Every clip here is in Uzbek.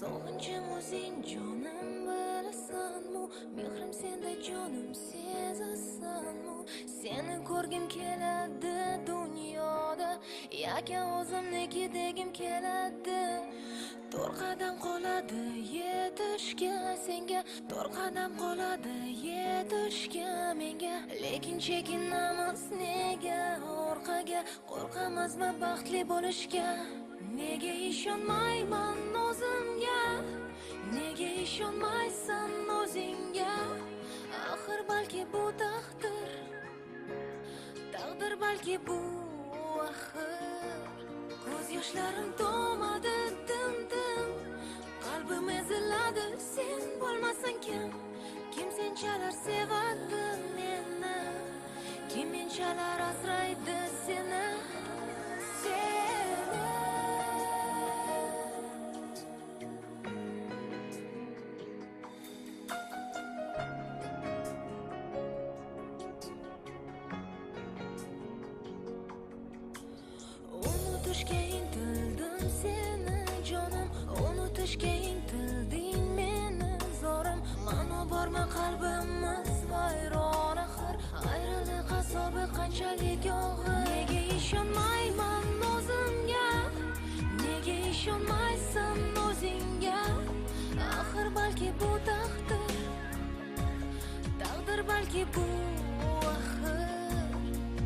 Sog'inchim o'zing jonim bilasanmi? Mehrim senda jonim sezasanmi? Seni ko'rgim keladi dunyoda, yaka o'zimniki degim keladi. To'rt qadam qoladi yetishga senga, to'rt qadam qoladi yetishga menga. Lekin chekinamiz nega orqaga, qo'rqamizmi baxtli bo'lishga? Nega ishonmayman o'zimga? Nega ishonmaysan o'zingga? Axir balki bu taqdir, taqdir balki bu axir. Ko'z yoshlarim to'madi dim-dim, qalbim eziladi sen bo'lmasang kim? Kim senchalar sevadi meni? Kim menchalar asraydi seni? Unutishga intildim seni jonim, unutishga intilding meni zorim. Mana bormi qalbimiz vayron axir, ayriliq azobi qanchalik og'ir. Nega ishonmayman o'zimga? Nega ishonmaysan o'zingga? Axir balki bu taqdir, taqdir balki bu axir.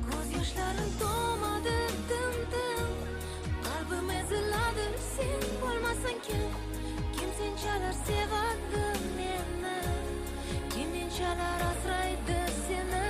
Ko'z yoshlarim to'madi dim-dim, qalbim eziladi sen bo'lmasang kim? Kim senchalar sevadi meni? Kim menchalar asraydi seni?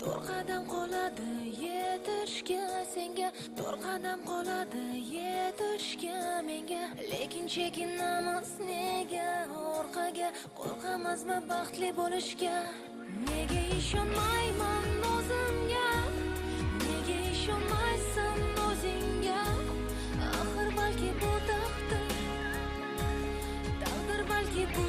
To'rt qadam qoladi yetishga senga, to'rt qadam qoladi yetishga menga. Lekin chekinamiz nega orqaga, qo'rqamizmi baxtli bo'lishga? Nega ishonmayman o'zimga? Nega ishonmaysan o'zingga? Axir balki bu taqdir, taqdir balki bu